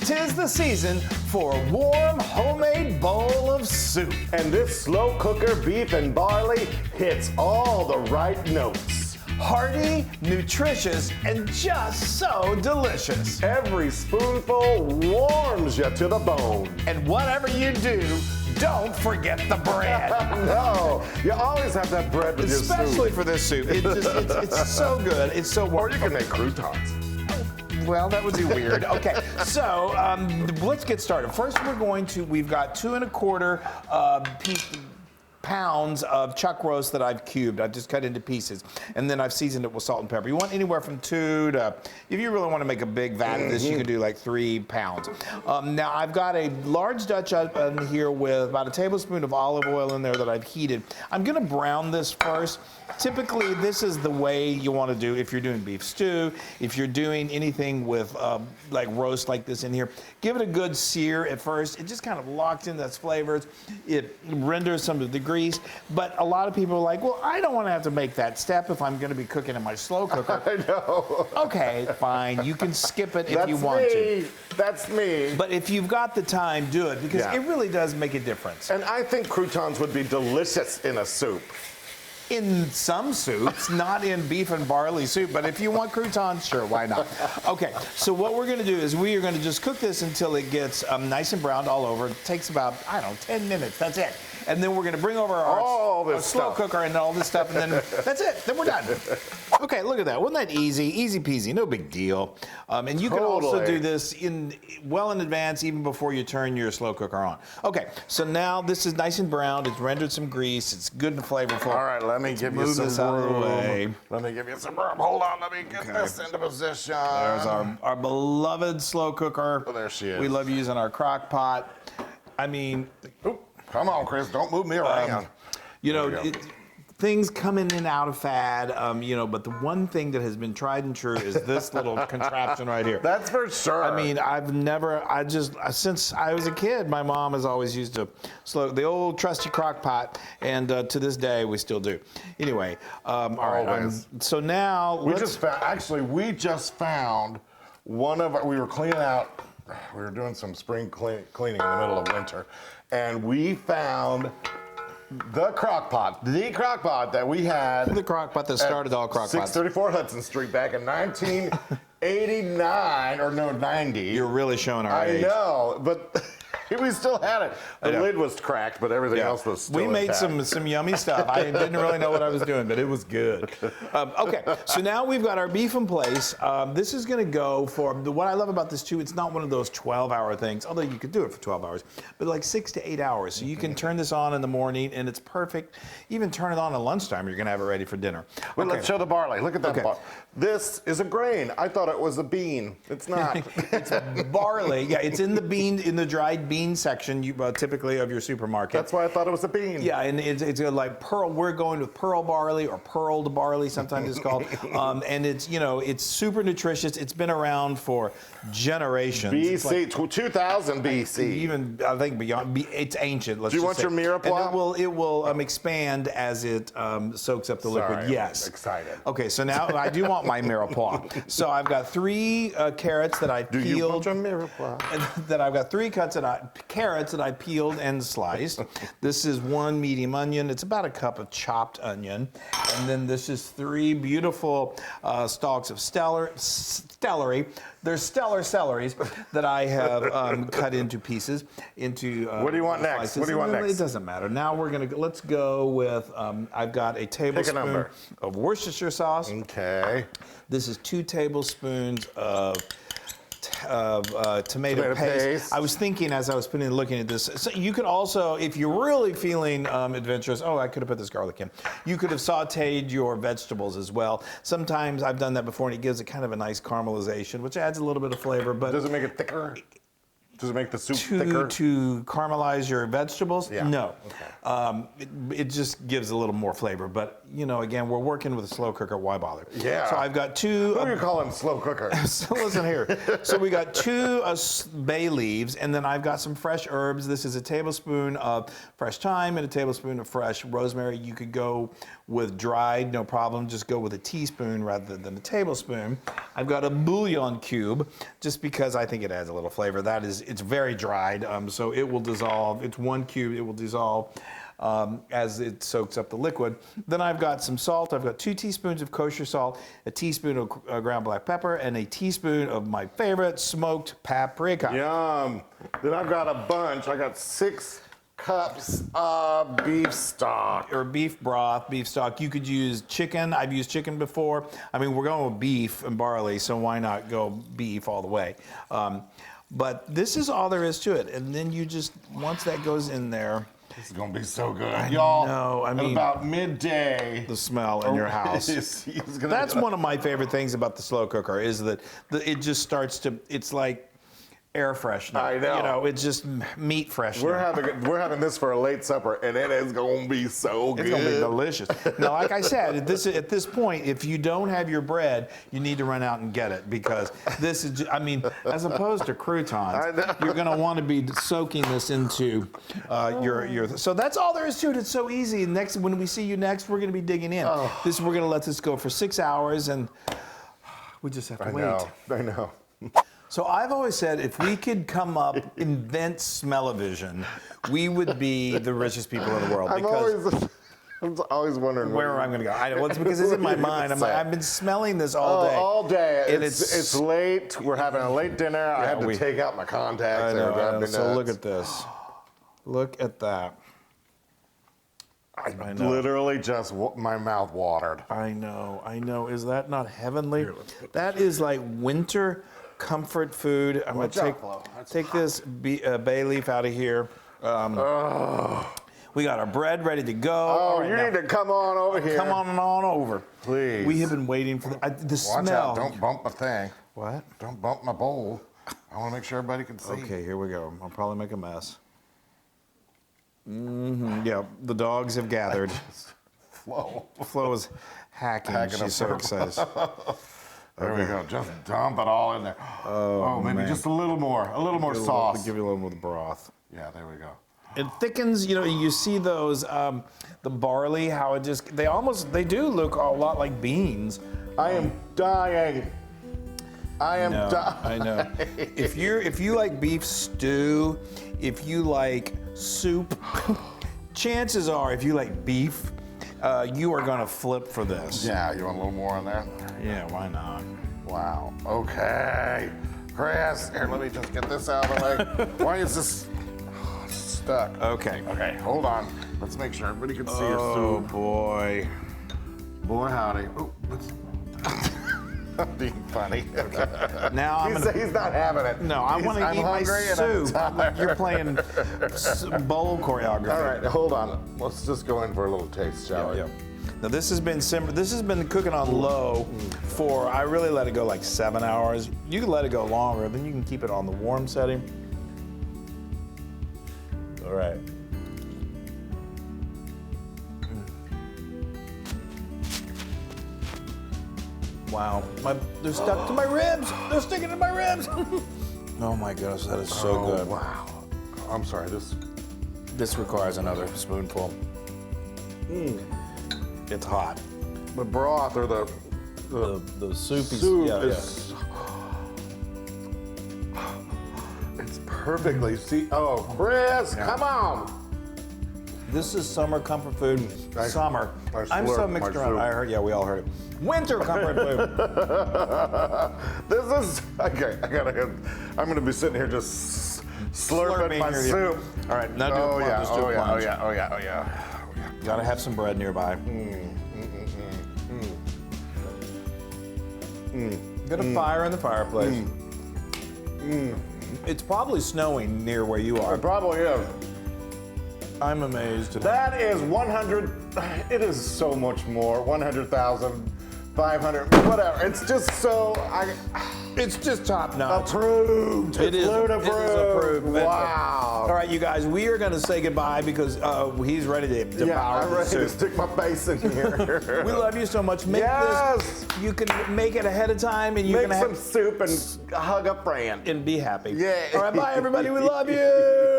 'tis the season for a warm homemade bowl of soup. And this slow cooker beef and barley hits all the right notes. Hearty, nutritious, and just so delicious. Every spoonful warms you to the bone. And whatever you do, don't forget the bread. No, you always have that bread with your soup. Especially for this soup. It's so good. It's so Or you wonderful. can make croutons. Well, that would be weird. Okay, so let's get started. First, we've got 2 1/4 pounds of chuck roast that I've cubed. I've just cut into pieces. And then I've seasoned it with salt and pepper. You want anywhere from 2 to, if you really want to make a big vat of this, you can do like 3 pounds. Now, I've got a large Dutch oven here with about a tablespoon of olive oil in there that I've heated. I'm going to brown this first. Typically, this is the way you want to do if you're doing beef stew, if you're doing anything with like roast like this in here. Give it a good sear at first. It just kind of locks in those flavors. It renders some of the grease. But a lot of people are like, well, I don't want to have to make that step if I'm going to be cooking in my slow cooker. I know. Okay, fine. You can skip it if you want to. That's me. But if you've got the time, do it because Yeah. it really does make a difference. And I think croutons would be delicious in a soup. In some soups, not in beef and barley soup, but if you want croutons, sure, why not? Okay, so what we're gonna do is we are gonna just cook this until it gets nice and browned all over. It takes about, I don't know, 10 minutes, that's it. And then we're gonna bring over our slow cooker and all this stuff, and then that's it, then we're done. Okay, look at that, wasn't that easy? Easy peasy, no big deal. And you can also do this well in advance, even before you turn your slow cooker on. Okay, so now this is nice and browned, it's rendered some grease, it's good and flavorful. All right, let me give you Move this some out of the room. way. Let me give you some room. Hold on, let me get this into position. There's our beloved slow cooker. Oh, there she is. We love using our crock pot. I mean, Oop, come on, Chris, don't move me around. you know, There we go. things come in and out of fad, you know, but the one thing that has been tried and true is this little contraption right here. That's for sure. I mean, since I was a kid, my mom has always used the old trusty crock pot, and to this day, we still do. Anyway, all right, Always. so now we just found one of our, we were cleaning out, we were doing some spring cleaning in the middle of winter, and we found the crock pot that we had. the crock pot that started all crock pots. 634 Hudson Street back in 1989, or no, 90. You're really showing our I age. know, but we still had it. The know. lid was cracked, but everything else was still We made intact. some yummy stuff. I didn't really know what I was doing, but it was good. Okay, so now we've got our beef in place. This is going to go for, what I love about this too, it's not one of those 12-hour things, although you could do it for 12 hours, but like 6 to 8 hours. So you can turn this on in the morning, and it's perfect. Even turn it on at lunchtime, you're going to have it ready for dinner. Well, let's show the barley. Look at that Okay. barley. This is a grain. I thought it was a bean. It's not. It's barley. Yeah, it's in the dried bean section, typically of your supermarket. That's why I thought it was a bean. Yeah, and it's like pearl. We're going with pearl barley or pearled barley, sometimes it's called. And it's super nutritious. It's been around for generations. It's BC, 2000 BC. even I think beyond. It's ancient. Let's Do you just want say. your And mirepoix? it will expand as it soaks up the liquid. Sorry, I'm Yes. excited. Okay, so now I do want my mirepoix. So I've got 3 carrots that I peeled. Do you want your mirepoix? That I've got 3 carrots that I peeled and sliced. This is 1 medium onion. It's about a cup of chopped onion. And then this is 3 beautiful stalks of celery. They're stellar celeries that I have cut into pieces. What do you want next? slices. What do you want It next? doesn't matter. Now let's go with, I've got a tablespoon number. of Worcestershire sauce. Okay. This is 2 tablespoons of tomato paste. I was thinking as I was looking at this, so you could also, if you're really feeling adventurous, I could have put this garlic in. You could have sauteed your vegetables as well. Sometimes I've done that before, and it gives it kind of a nice caramelization, which adds a little bit of flavor. But Does it make it thicker? Does it make the soup thicker? To caramelize your vegetables? Yeah. No. Okay. It just gives a little more flavor. But, you know, again, we're working with a slow cooker. Why bother? Yeah. So I've got two. Who do you call him slow cooker? So listen here. So we got two bay leaves, and then I've got some fresh herbs. This is a tablespoon of fresh thyme and a tablespoon of fresh rosemary. You could go with dried, no problem. Just go with a teaspoon rather than a tablespoon. I've got a bouillon cube, just because I think it adds a little flavor. It's very dried, so it will dissolve. It's 1 cube. It will dissolve as it soaks up the liquid. Then I've got some salt. I've got 2 teaspoons of kosher salt, a teaspoon of ground black pepper, and a teaspoon of my favorite smoked paprika. Yum. Then I've got a bunch. I got 6 cups of beef stock. Or beef broth, beef stock. You could use chicken. I've used chicken before. I mean, we're going with beef and barley, so why not go beef all the way? But this is all there is to it. And then you just, once that goes in there. This is going to be so good. Y'all, know, I at mean, about midday. The smell in your house. That's one of my favorite things about the slow cooker is that it just starts to, it's like air freshener. I know. You know, it's just meat freshener. We're having this for a late supper, and it is going to be so good. It's going to be delicious. Now, like I said, at this point, if you don't have your bread, you need to run out and get it because this is, I mean, as opposed to croutons, you're going to want to be soaking this into your. So that's all there is to it. It's so easy. Next, when we see you next, we're going to be digging in. We're going to let this go for 6 hours, and we just have to wait. I know. So I've always said if we could invent smell-o-vision, we would be the richest people in the world. I'm always wondering where I'm going to go. I know, it's because it's in my mind. I've been smelling this all day. All day. It's late. We're having a late dinner. I had to take out my contacts. I know. So look at this. Look at that. I literally just, my mouth watered. I know. Is that not heavenly? That is like winter comfort food. I'm going to take this bay leaf out of here. We got our bread ready to go. You need to come on over here. Come on over. Please. We have been waiting for the smell. Watch out. Don't bump my thing. What? Don't bump my bowl. I want to make sure everybody can see. Okay, here we go. I'll probably make a mess. Yeah, the dogs have gathered. Flo is hacking. She's so excited. There we go. Just dump it all in there. Maybe just a little more sauce. Give you a little more broth. Yeah, there we go. It thickens. You know, you see those the barley. How it just they do look a lot like beans. I am dying. I know. If you like beef stew, if you like soup, chances are if you like beef, you are gonna flip for this. Yeah, you want a little more on there? Yeah, why not? Wow. Okay. Chris, here, let me just get this out of the way. Why is this stuck? Okay. Okay, hold on. Let's make sure everybody can see your soup. Oh boy. Boy howdy. Oh, I'm being funny. Okay. Now he's not having it. No, I want to eat my soup. Like you're playing bowl choreography. All right, hold on. Let's just go in for a little taste, shall we? Yeah. Now this has been cooking on low for, I really let it go like 7 hours. You can let it go longer, then you can keep it on the warm setting. All right. Wow, they're stuck to my ribs. They're sticking to my ribs. Oh my gosh, that is so good. Wow. I'm sorry, This requires another spoonful. It's hot. The broth or the soupy soup is. It's perfectly. Chris, come on. This is summer comfort food. Summer. I'm so mixed around. Soup. I heard. Yeah, we all heard it. Winter comfort food. This is okay. I'm gonna be sitting here just slurping my soup. All right, now do a plunge. Oh yeah. Gotta have some bread nearby. Get a fire in the fireplace. It's probably snowing near where you are. It probably is. I'm amazed. That is 100. It is so much more. 100,000 500, whatever. It's just so, It's just top notch. approved. It is. Food It is approved. approved. Wow. All right, you guys, we are going to say goodbye because he's ready to Yeah, devour I'm the ready to soup. stick my face in here. We love you so much. Make Yes. this. You can make it ahead of time, and you Make can some soup and hug a friend. and be happy. Yeah. All right, bye everybody. We love you.